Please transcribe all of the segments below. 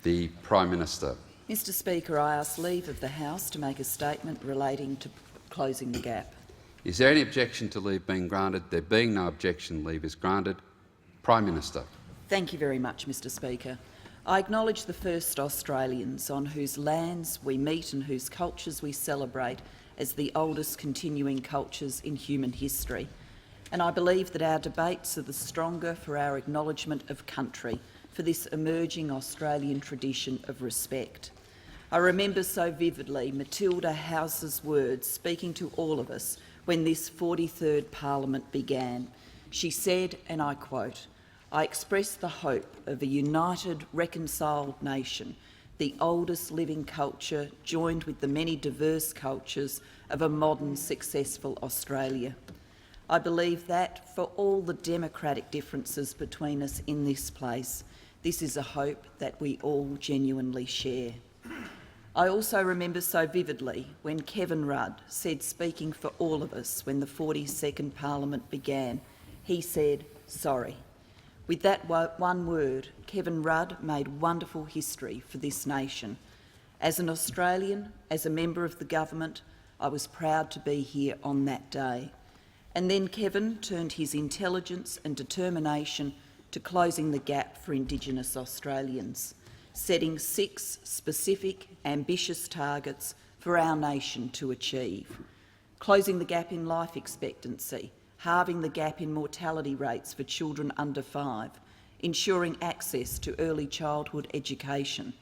The Prime Minister. Mr Speaker, I ask leave of the House to make a statement relating to closing the gap. Is there any objection to leave being granted? There being no objection, leave is granted. Prime Minister. Thank you very much, Mr Speaker. I acknowledge the first Australians on whose lands we meet and whose cultures we celebrate as the oldest continuing cultures in human history. And I believe that our debates are the stronger for our acknowledgement of country, for this emerging Australian tradition of respect. I remember so vividly Matilda House's words speaking to all of us when this 43rd Parliament began. She said, and I quote, "I express the hope of a united, reconciled nation, the oldest living culture joined with the many diverse cultures of a modern, successful Australia." I believe that, for all the democratic differences between us in this place, this is a hope that we all genuinely share. I also remember so vividly when Kevin Rudd said, speaking for all of us when the 42nd Parliament began, he said, "Sorry." With that one word, Kevin Rudd made wonderful history for this nation. As an Australian, as a member of the government, I was proud to be here on that day. And then Kevin turned his intelligence and determination to closing the gap for Indigenous Australians, setting 6 specific, ambitious targets for our nation to achieve. Closing the gap in life expectancy, halving the gap in mortality rates for children under 5, ensuring access to early childhood education,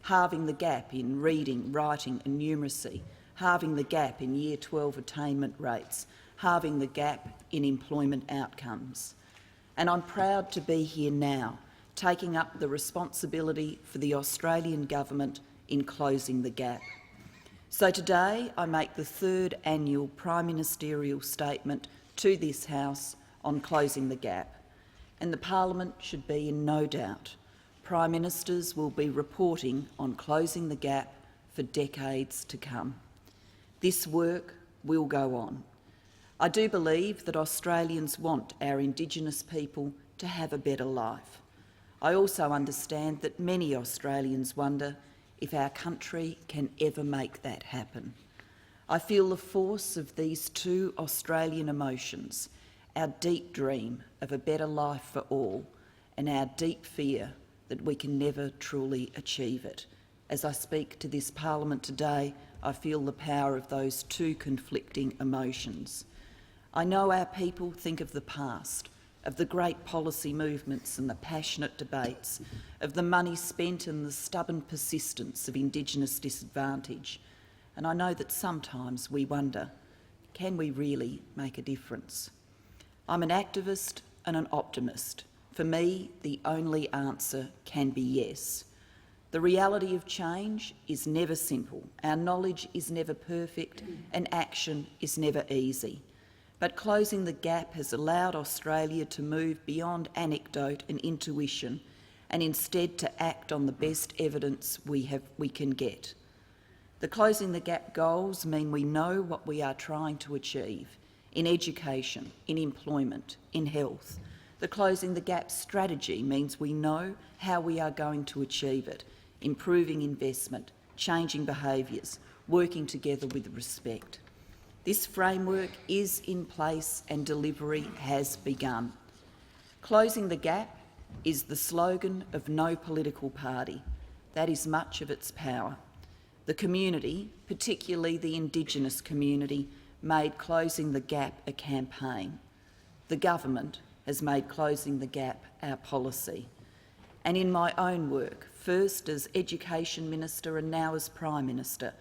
halving the gap in reading, writing and numeracy, halving the gap in Year 12 attainment rates, halving the gap in employment outcomes. And I'm proud to be here now, taking up the responsibility for the Australian government in closing the gap. So today I make the 3rd annual Prime Ministerial statement to this House on closing the gap, and the Parliament should be in no doubt. Prime Ministers will be reporting on closing the gap for decades to come. This work will go on. I do believe that Australians want our Indigenous people to have a better life. I also understand that many Australians wonder if our country can ever make that happen. I feel the force of these 2 Australian emotions, our deep dream of a better life for all and our deep fear that we can never truly achieve it. As I speak to this Parliament today, I feel the power of those 2 conflicting emotions. I know our people think of the past, of the great policy movements and the passionate debates, of the money spent and the stubborn persistence of Indigenous disadvantage. And I know that sometimes we wonder, can we really make a difference? I'm an activist and an optimist. For me, the only answer can be yes. The reality of change is never simple, our knowledge is never perfect, and action is never easy. But closing the gap has allowed Australia to move beyond anecdote and intuition and instead to act on the best evidence we can get. The closing the gap goals mean we know what we are trying to achieve in education, in employment, in health. The closing the gap strategy means we know how we are going to achieve it, improving investment, changing behaviours, working together with respect. This framework is in place and delivery has begun. Closing the gap is the slogan of no political party. That is much of its power. The community, particularly the Indigenous community, made closing the gap a campaign. The government has made closing the gap our policy. And in my own work, first as Education Minister and now as Prime Minister,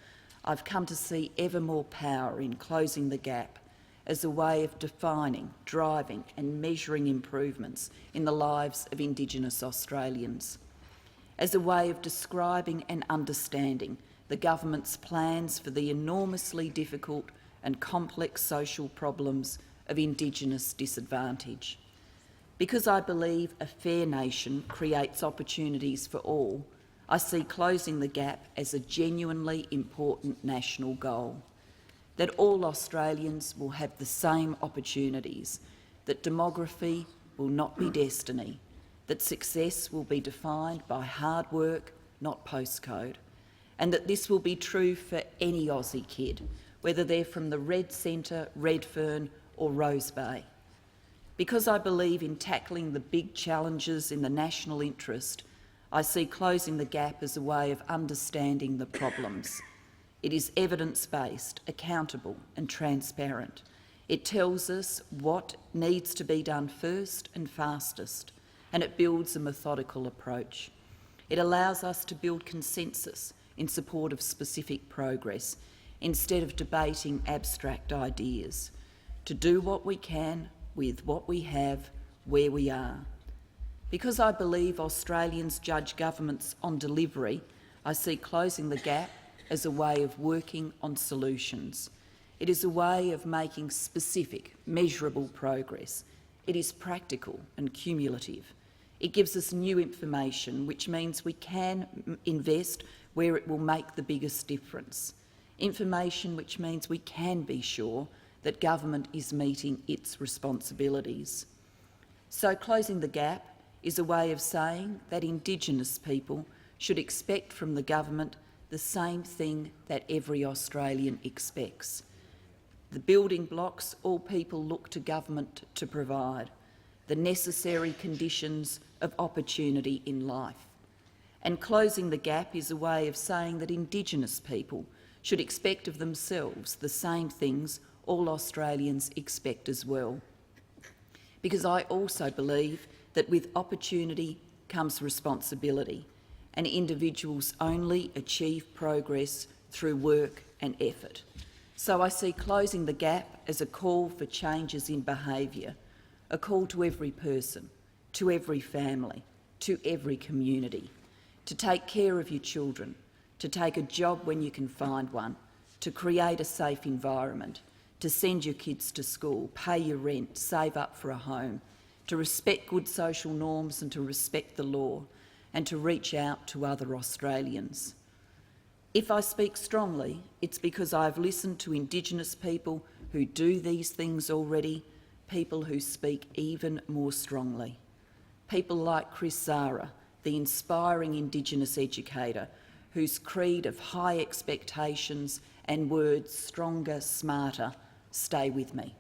I've come to see ever more power in closing the gap as a way of defining, driving and measuring improvements in the lives of Indigenous Australians, as a way of describing and understanding the government's plans for the enormously difficult and complex social problems of Indigenous disadvantage. Because I believe a fair nation creates opportunities for all, I see closing the gap as a genuinely important national goal, that all Australians will have the same opportunities, that demography will not be destiny, that success will be defined by hard work, not postcode, and that this will be true for any Aussie kid, whether they're from the Red Centre, Redfern or Rose Bay. Because I believe in tackling the big challenges in the national interest, I see closing the gap as a way of understanding the problems. It is evidence-based, accountable and transparent. It tells us what needs to be done first and fastest, and it builds a methodical approach. It allows us to build consensus in support of specific progress, instead of debating abstract ideas, to do what we can with what we have, where we are. Because I believe Australians judge governments on delivery, I see closing the gap as a way of working on solutions. It is a way of making specific, measurable progress. It is practical and cumulative. It gives us new information, which means we can invest where it will make the biggest difference. Information which means we can be sure that government is meeting its responsibilities. So closing the gap is a way of saying that Indigenous people should expect from the government the same thing that every Australian expects. The building blocks all people look to government to provide, the necessary conditions of opportunity in life. And closing the gap is a way of saying that Indigenous people should expect of themselves the same things all Australians expect as well. Because I also believe that with opportunity comes responsibility, and individuals only achieve progress through work and effort. So I see closing the gap as a call for changes in behaviour, a call to every person, to every family, to every community, to take care of your children, to take a job when you can find one, to create a safe environment, to send your kids to school, pay your rent, save up for a home, to respect good social norms and to respect the law, and to reach out to other Australians. If I speak strongly, it's because I've listened to Indigenous people who do these things already, people who speak even more strongly. People like Chris Zara, the inspiring Indigenous educator, whose creed of high expectations and words stronger, smarter, stay with me.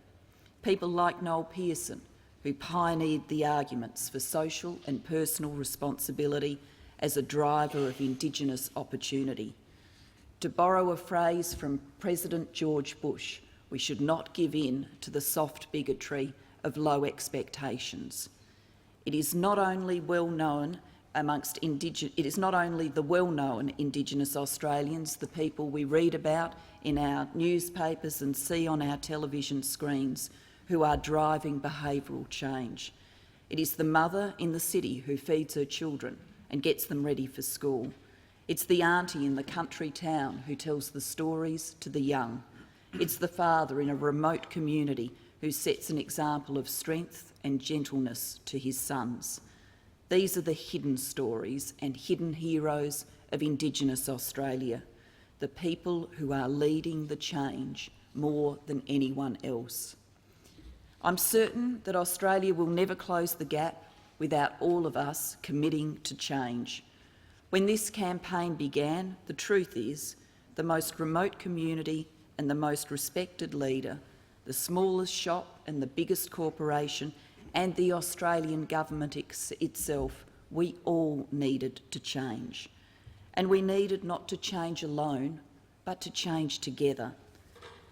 People like Noel Pearson, who pioneered the arguments for social and personal responsibility as a driver of Indigenous opportunity. To borrow a phrase from President George Bush, we should not give in to the soft bigotry of low expectations. It is not only the well-known Indigenous Australians, the people we read about in our newspapers and see on our television screens, who are driving behavioural change. It is the mother in the city who feeds her children and gets them ready for school. It's the auntie in the country town who tells the stories to the young. It's the father in a remote community who sets an example of strength and gentleness to his sons. These are the hidden stories and hidden heroes of Indigenous Australia, the people who are leading the change more than anyone else. I'm certain that Australia will never close the gap without all of us committing to change. When this campaign began, the truth is, the most remote community and the most respected leader, the smallest shop and the biggest corporation, and the Australian government itself, we all needed to change. And we needed not to change alone, but to change together.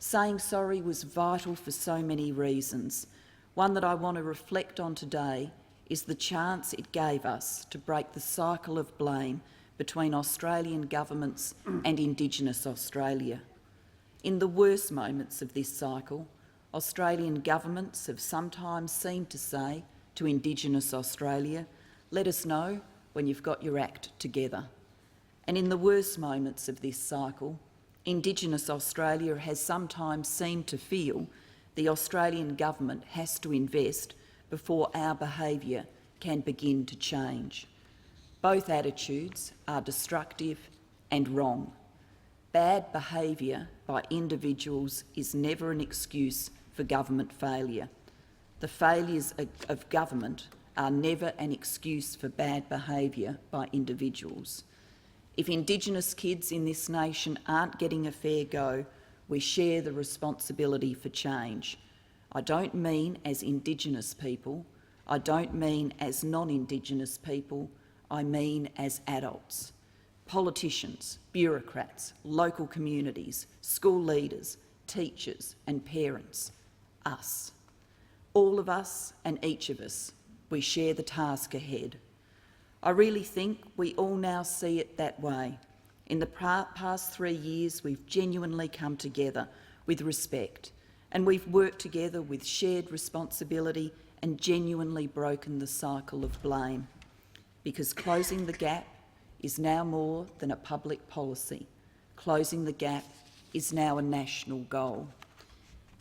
Saying sorry was vital for so many reasons. One that I want to reflect on today is the chance it gave us to break the cycle of blame between Australian governments and Indigenous Australia. In the worst moments of this cycle, Australian governments have sometimes seemed to say to Indigenous Australia, let us know when you've got your act together. And in the worst moments of this cycle, Indigenous Australia has sometimes seemed to feel the Australian government has to invest before our behaviour can begin to change. Both attitudes are destructive and wrong. Bad behaviour by individuals is never an excuse for government failure. The failures of government are never an excuse for bad behaviour by individuals. If Indigenous kids in this nation aren't getting a fair go, we share the responsibility for change. I don't mean as Indigenous people, I don't mean as non-Indigenous people, I mean as adults. Politicians, bureaucrats, local communities, school leaders, teachers and parents, us. All of us and each of us, we share the task ahead. I really think we all now see it that way. In the past 3 years, we've genuinely come together with respect, and we've worked together with shared responsibility and genuinely broken the cycle of blame. Because closing the gap is now more than a public policy. Closing the gap is now a national goal.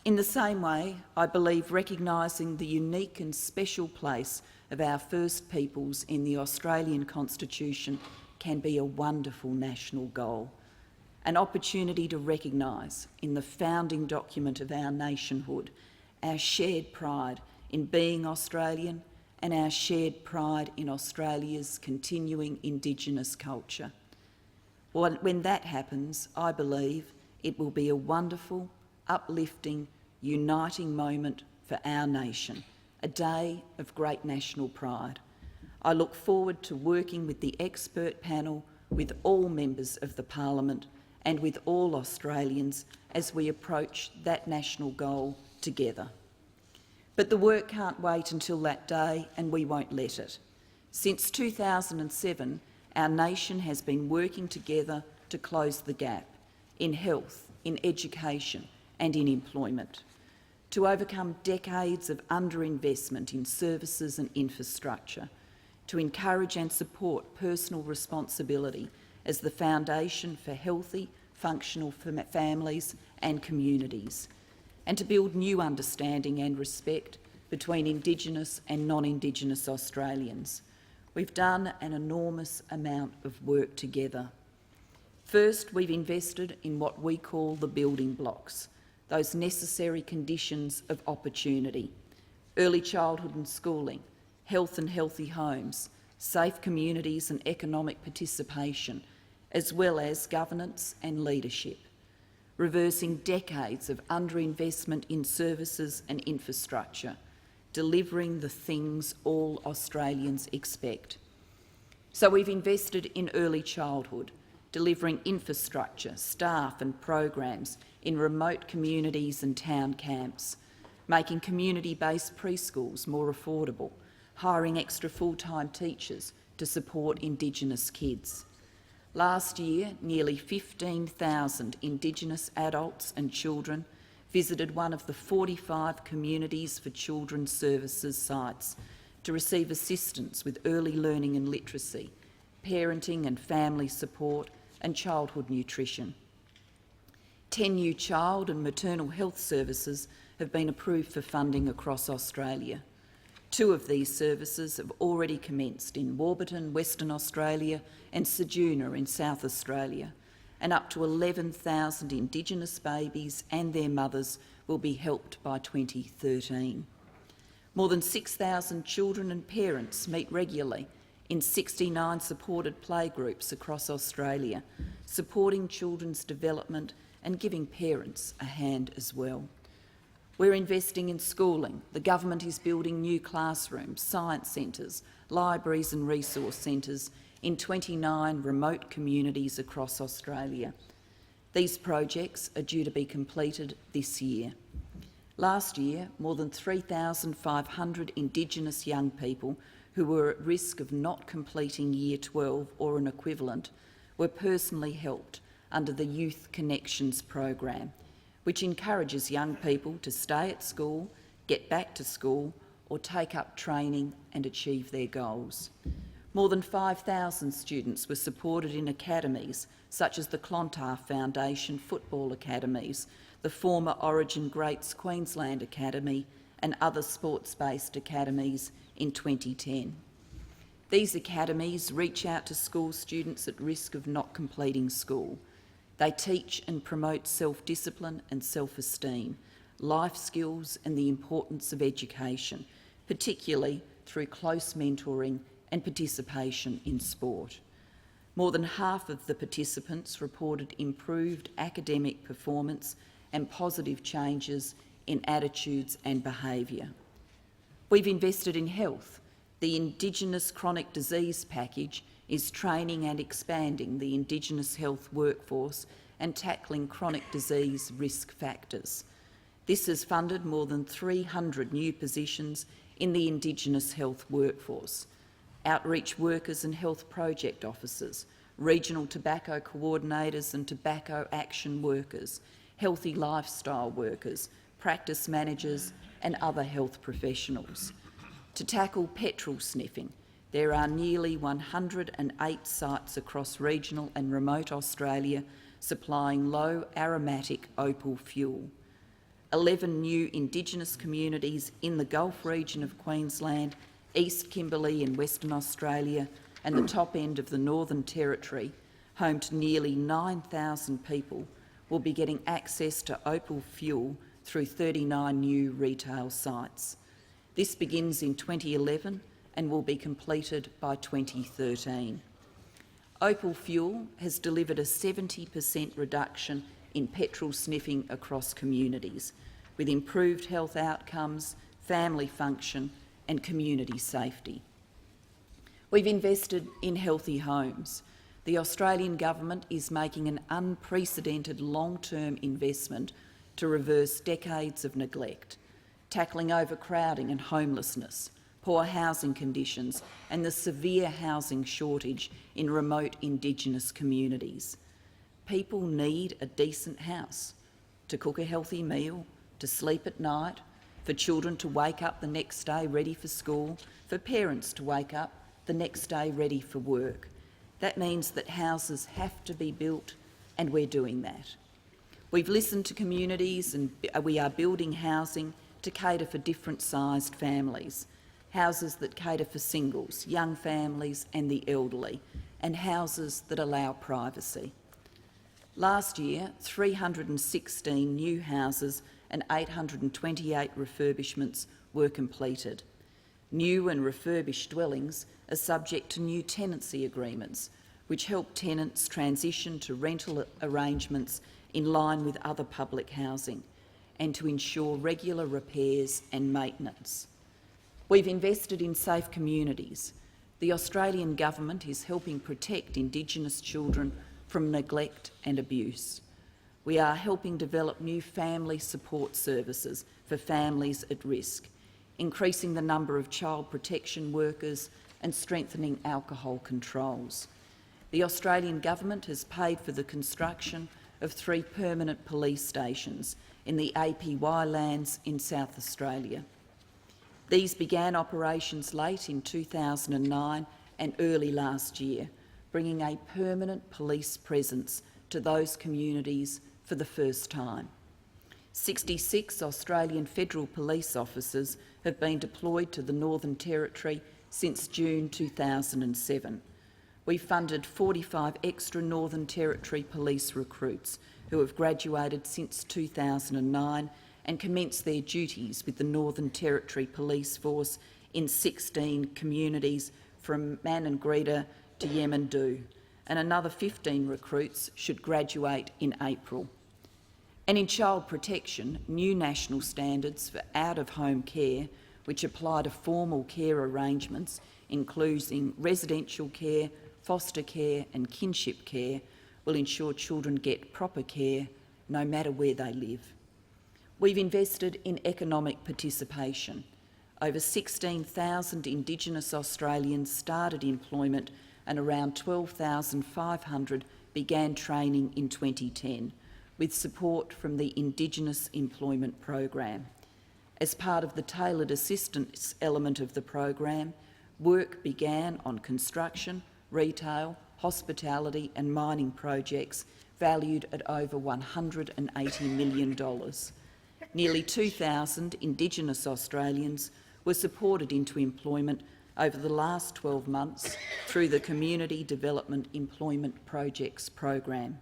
In the same way, I believe recognising the unique and special place of our First Peoples in the Australian Constitution can be a wonderful national goal, an opportunity to recognise in the founding document of our nationhood our shared pride in being Australian and our shared pride in Australia's continuing Indigenous culture. When that happens, I believe it will be a wonderful, uplifting, uniting moment for our nation, a day of great national pride. I look forward to working with the expert panel, with all members of the Parliament and with all Australians as we approach that national goal together. But the work can't wait until that day, and we won't let it. Since 2007, our nation has been working together to close the gap in health, in education and in employment, to overcome decades of underinvestment in services and infrastructure, to encourage and support personal responsibility as the foundation for healthy, functional families and communities, and to build new understanding and respect between Indigenous and non-Indigenous Australians. We've done an enormous amount of work together. First, we've invested in what we call the building blocks, those necessary conditions of opportunity: early childhood and schooling, health and healthy homes, safe communities and economic participation, as well as governance and leadership, reversing decades of underinvestment in services and infrastructure, delivering the things all Australians expect. So we've invested in early childhood, delivering infrastructure, staff and programs in remote communities and town camps, making community-based preschools more affordable, hiring extra full-time teachers to support Indigenous kids. Last year, nearly 15,000 Indigenous adults and children visited one of the 45 Communities for Children Services sites to receive assistance with early learning and literacy, parenting and family support and childhood nutrition. 10 new child and maternal health services have been approved for funding across Australia. 2 of these services have already commenced in Warburton, Western Australia, and Ceduna in South Australia, and up to 11,000 Indigenous babies and their mothers will be helped by 2013. More than 6,000 children and parents meet regularly in 69 supported playgroups across Australia, supporting children's development and giving parents a hand as well. We're investing in schooling. The government is building new classrooms, science centres, libraries and resource centres in 29 remote communities across Australia. These projects are due to be completed this year. Last year, more than 3,500 Indigenous young people who were at risk of not completing Year 12 or an equivalent were personally helped under the Youth Connections program, which encourages young people to stay at school, get back to school, or take up training and achieve their goals. More than 5,000 students were supported in academies such as the Clontarf Foundation Football Academies, the former Origin Greats Queensland Academy, and other sports-based academies in 2010. These academies reach out to school students at risk of not completing school. They teach and promote self-discipline and self-esteem, life skills and the importance of education, particularly through close mentoring and participation in sport. More than half of the participants reported improved academic performance and positive changes in attitudes and behaviour. We've invested in health. The Indigenous Chronic Disease Package is training and expanding the Indigenous health workforce and tackling chronic disease risk factors. This has funded more than 300 new positions in the Indigenous health workforce, outreach workers and health project officers, regional tobacco coordinators and tobacco action workers, healthy lifestyle workers, practice managers and other health professionals. To tackle petrol sniffing, there are nearly 108 sites across regional and remote Australia supplying low aromatic opal fuel. 11 new Indigenous communities in the Gulf region of Queensland, East Kimberley in Western Australia and the top end of the Northern Territory, home to nearly 9,000 people, will be getting access to opal fuel through 39 new retail sites. This begins in 2011 and will be completed by 2013. Opal fuel has delivered a 70% reduction in petrol sniffing across communities, with improved health outcomes, family function and community safety. We've invested in healthy homes. The Australian Government is making an unprecedented long-term investment to reverse decades of neglect, tackling overcrowding and homelessness, poor housing conditions and the severe housing shortage in remote Indigenous communities. People need a decent house, to cook a healthy meal, to sleep at night, for children to wake up the next day ready for school, for parents to wake up the next day ready for work. That means that houses have to be built, and we're doing that. We've listened to communities and we are building housing to cater for different-sized families, houses that cater for singles, young families and the elderly, and houses that allow privacy. Last year, 316 new houses and 828 refurbishments were completed. New and refurbished dwellings are subject to new tenancy agreements, which help tenants transition to rental arrangements in line with other public housing and to ensure regular repairs and maintenance. We've invested in safe communities. The Australian Government is helping protect Indigenous children from neglect and abuse. We are helping develop new family support services for families at risk, increasing the number of child protection workers and strengthening alcohol controls. The Australian Government has paid for the construction of 3 permanent police stations in the APY lands in South Australia. These began operations late in 2009 and early last year, bringing a permanent police presence to those communities for the first time. 66 Australian Federal Police officers have been deployed to the Northern Territory since June 2007. We funded 45 extra Northern Territory Police recruits who have graduated since 2009 and commenced their duties with the Northern Territory Police Force in 16 communities from Maningrida to Yemendu, and another 15 recruits should graduate in April. And in child protection, new national standards for out-of-home care, which apply to formal care arrangements, including residential care, foster care and kinship care, will ensure children get proper care no matter where they live. We've invested in economic participation. Over 16,000 Indigenous Australians started employment and around 12,500 began training in 2010, with support from the Indigenous Employment Program. As part of the tailored assistance element of the program, work began on construction, retail, hospitality and mining projects valued at over $180 million. Nearly 2,000 Indigenous Australians were supported into employment over the last 12 months through the Community Development Employment Projects program.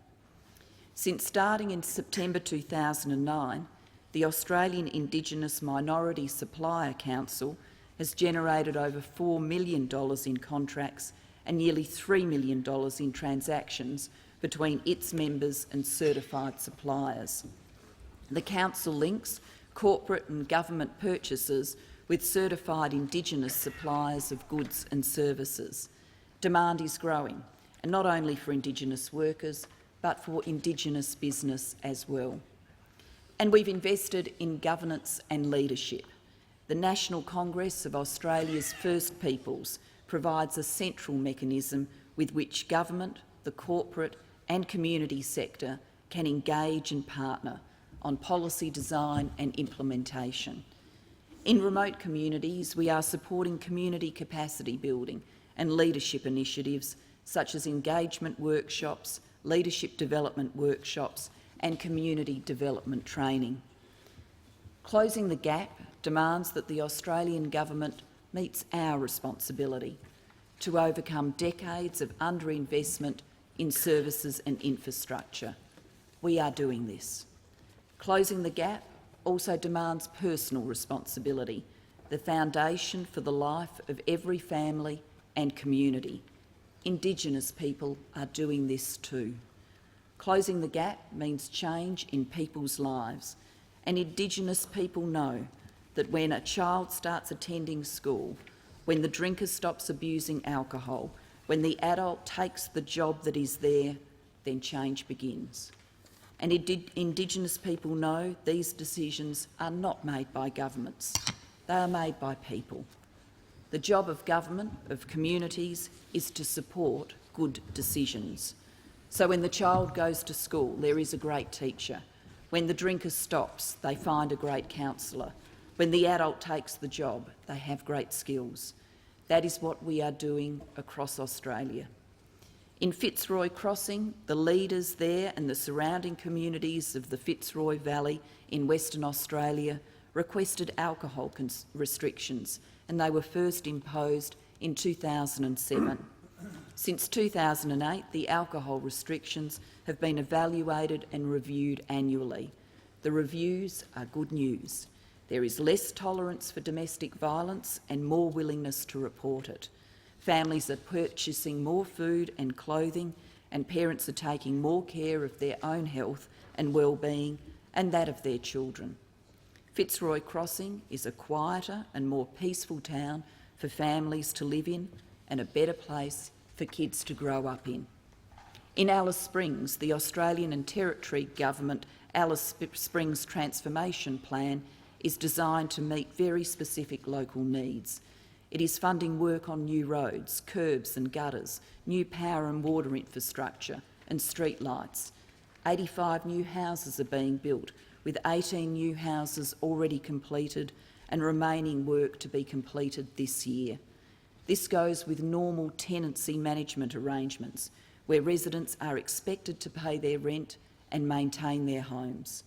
Since starting in September 2009, the Australian Indigenous Minority Supplier Council has generated over $4 million in contracts and nearly $3 million in transactions between its members and certified suppliers. The Council links corporate and government purchases with certified Indigenous suppliers of goods and services. Demand is growing, and not only for Indigenous workers, but for Indigenous business as well. And we've invested in governance and leadership. The National Congress of Australia's First Peoples provides a central mechanism with which government, the corporate and community sector can engage and partner on policy design and implementation. In remote communities, we are supporting community capacity building and leadership initiatives such as engagement workshops, leadership development workshops and community development training. Closing the gap demands that the Australian Government meets our responsibility to overcome decades of underinvestment in services and infrastructure. We are doing this. Closing the gap also demands personal responsibility, the foundation for the life of every family and community. Indigenous people are doing this too. Closing the gap means change in people's lives, and Indigenous people know that when a child starts attending school, when the drinker stops abusing alcohol, when the adult takes the job that is there, then change begins. And Indigenous people know these decisions are not made by governments, they are made by people. The job of government, of communities, is to support good decisions. So when the child goes to school, there is a great teacher. When the drinker stops, they find a great counsellor. When the adult takes the job, they have great skills. That is what we are doing across Australia. In Fitzroy Crossing, the leaders there and the surrounding communities of the Fitzroy Valley in Western Australia requested alcohol restrictions, and they were first imposed in 2007. Since 2008, the alcohol restrictions have been evaluated and reviewed annually. The reviews are good news. There is less tolerance for domestic violence and more willingness to report it. Families are purchasing more food and clothing, and parents are taking more care of their own health and well-being and that of their children. Fitzroy Crossing is a quieter and more peaceful town for families to live in and a better place for kids to grow up in. In Alice Springs, the Australian and Territory Government Alice Springs Transformation Plan is designed to meet very specific local needs. It is funding work on new roads, curbs and gutters, new power and water infrastructure and street lights. 85 new houses are being built, with 18 new houses already completed and remaining work to be completed this year. This goes with normal tenancy management arrangements, where residents are expected to pay their rent and maintain their homes.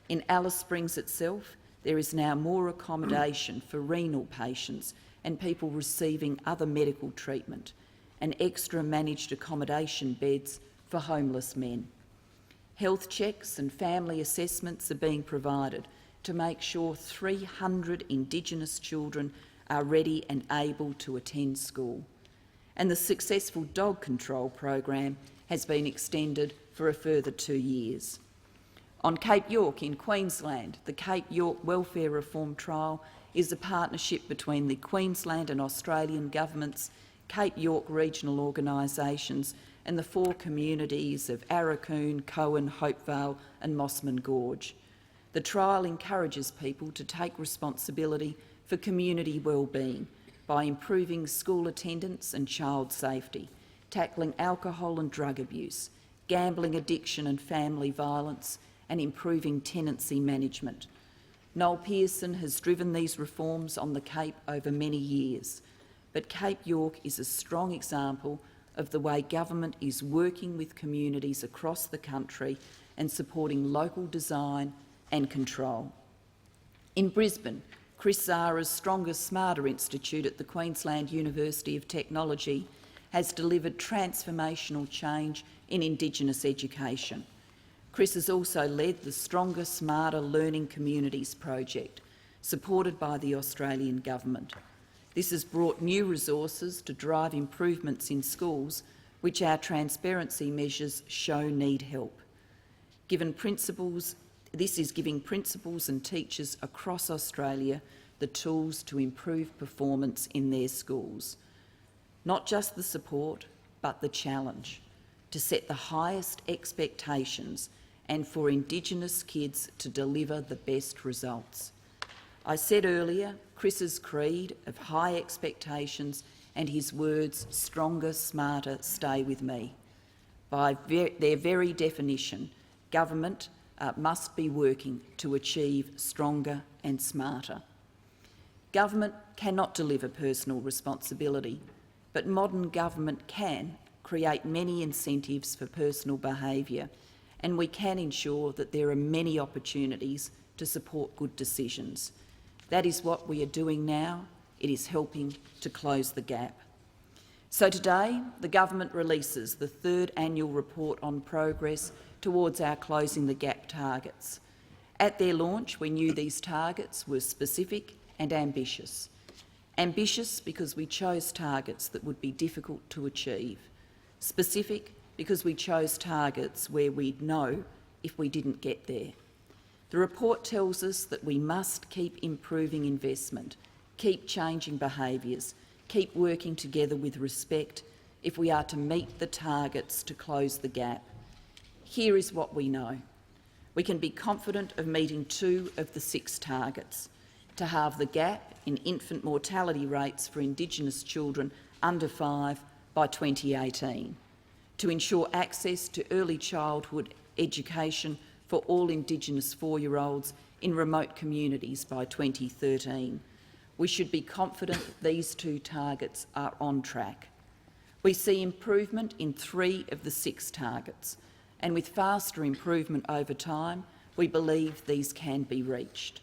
In Alice Springs itself, there is now more accommodation for renal patients and people receiving other medical treatment, and extra managed accommodation beds for homeless men. Health checks and family assessments are being provided to make sure 300 Indigenous children are ready and able to attend school. And the successful dog control program has been extended for a further 2 years. On Cape York in Queensland, the Cape York Welfare Reform Trial is a partnership between the Queensland and Australian governments, Cape York regional organisations and the 4 communities of Arakoon, Cowan, Hopevale and Mossman Gorge. The trial encourages people to take responsibility for community wellbeing by improving school attendance and child safety, tackling alcohol and drug abuse, gambling addiction and family violence, and improving tenancy management. Noel Pearson has driven these reforms on the Cape over many years, but Cape York is a strong example of the way government is working with communities across the country and supporting local design and control. In Brisbane, Chris Zara's Stronger Smarter Institute at the Queensland University of Technology has delivered transformational change in Indigenous education. Chris has also led the Stronger Smarter Learning Communities project, supported by the Australian Government. This has brought new resources to drive improvements in schools, which our transparency measures show need help. This is giving principals and teachers across Australia the tools to improve performance in their schools. Not just the support, but the challenge to set the highest expectations and for Indigenous kids to deliver the best results. I said earlier, Chris's creed of high expectations and his words, stronger, smarter, stay with me. By their very definition, government must be working to achieve stronger and smarter. Government cannot deliver personal responsibility, but modern government can create many incentives for personal behaviour, and we can ensure that there are many opportunities to support good decisions. That is what we are doing now. It is helping to close the gap. So today, the government releases the third annual report on progress towards our Closing the Gap targets. At their launch, we knew these targets were specific and ambitious. Ambitious because we chose targets that would be difficult to achieve. Specific because we chose targets where we'd know if we didn't get there. The report tells us that we must keep improving investment, keep changing behaviours, keep working together with respect if we are to meet the targets to close the gap. Here is what we know. We can be confident of meeting 2 of the 6 targets: to halve the gap in infant mortality rates for Indigenous children under 5 by 2018, to ensure access to early childhood education for all Indigenous 4-year-olds in remote communities by 2013. We should be confident these 2 targets are on track. We see improvement in 3 of the 6 targets, and with faster improvement over time, we believe these can be reached.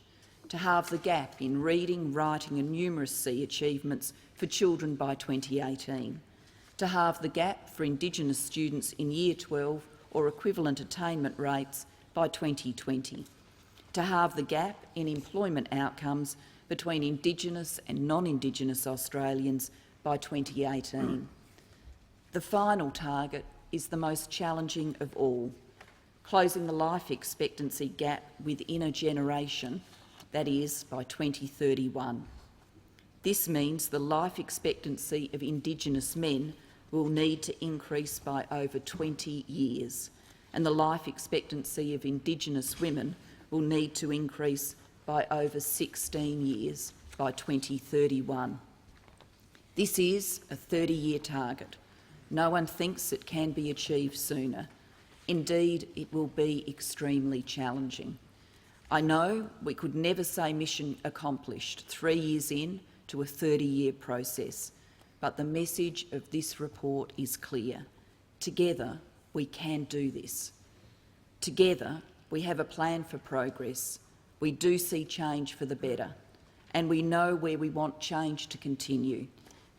To halve the gap in reading, writing and numeracy achievements for children by 2018. To halve the gap for Indigenous students in Year 12 or equivalent attainment rates by 2020. To halve the gap in employment outcomes between Indigenous and non-Indigenous Australians by 2018. The final target is the most challenging of all: closing the life expectancy gap within a generation, that is, by 2031. This means the life expectancy of Indigenous men will need to increase by over 20 years, and the life expectancy of Indigenous women will need to increase by over 16 years by 2031. This is a 30-year target. No one thinks it can be achieved sooner. Indeed, it will be extremely challenging. I know we could never say mission accomplished 3 years in to a 30-year process, but the message of this report is clear. Together, we can do this. Together, we have a plan for progress. We do see change for the better, and we know where we want change to continue.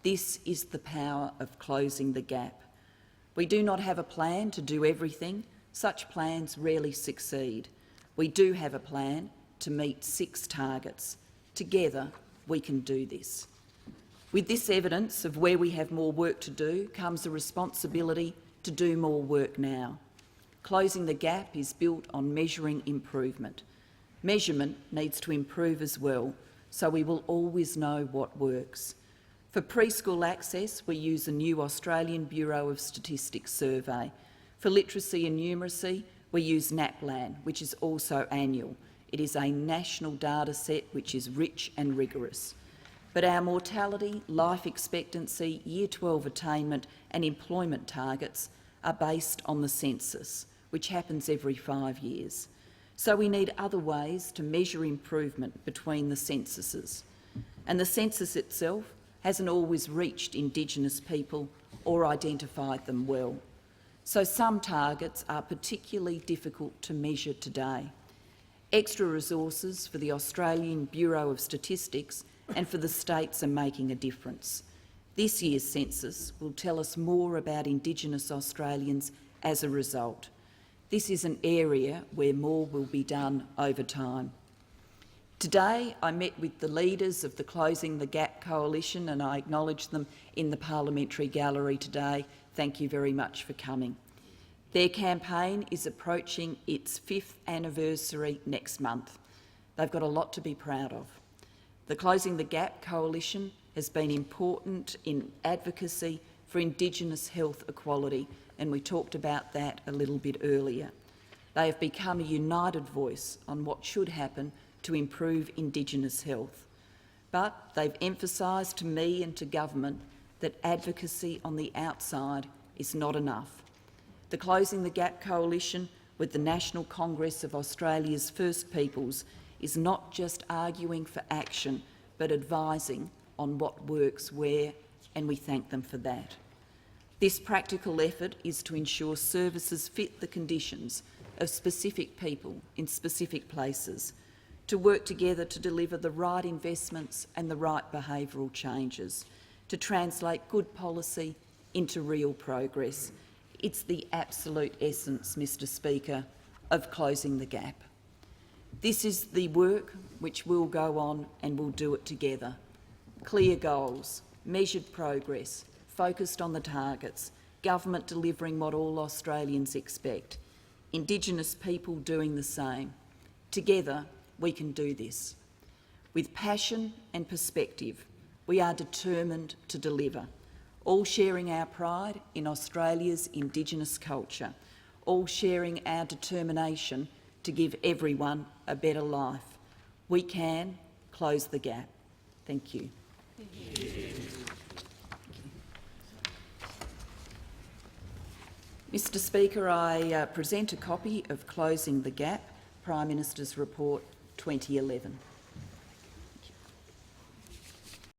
This is the power of closing the gap. We do not have a plan to do everything. Such plans rarely succeed. We do have a plan to meet 6 targets. Together, we can do this. With this evidence of where we have more work to do comes a responsibility to do more work now. Closing the gap is built on measuring improvement. Measurement needs to improve as well, so we will always know what works. For preschool access, we use a new Australian Bureau of Statistics survey. For literacy and numeracy, we use NAPLAN, which is also annual. It is a national data set which is rich and rigorous. But our mortality, life expectancy, Year 12 attainment and employment targets are based on the census, which happens every 5 years. So we need other ways to measure improvement between the censuses. And the census itself hasn't always reached Indigenous people or identified them well. So some targets are particularly difficult to measure today. Extra resources for the Australian Bureau of Statistics and for the states are making a difference. This year's census will tell us more about Indigenous Australians as a result. This is an area where more will be done over time. Today, I met with the leaders of the Closing the Gap Coalition and I acknowledge them in the Parliamentary Gallery today. Thank you very much for coming. Their campaign is approaching its 5th anniversary next month. They've got a lot to be proud of. The Closing the Gap Coalition has been important in advocacy for Indigenous health equality, and we talked about that a little bit earlier. They have become a united voice on what should happen to improve Indigenous health. But they've emphasised to me and to government that advocacy on the outside is not enough. The Closing the Gap Coalition, with the National Congress of Australia's First Peoples, is not just arguing for action, but advising on what works where, and we thank them for that. This practical effort is to ensure services fit the conditions of specific people in specific places, to work together to deliver the right investments and the right behavioural changes, to translate good policy into real progress. It's the absolute essence, Mr Speaker, of closing the gap. This is the work which will go on and we'll do it together. Clear goals, measured progress, focused on the targets, government delivering what all Australians expect, Indigenous people doing the same. Together, we can do this. With passion and perspective, we are determined to deliver, all sharing our pride in Australia's Indigenous culture, all sharing our determination to give everyone a better life. We can close the gap. Thank you. Mr Speaker, I present a copy of Closing the Gap, Prime Minister's Report 2011.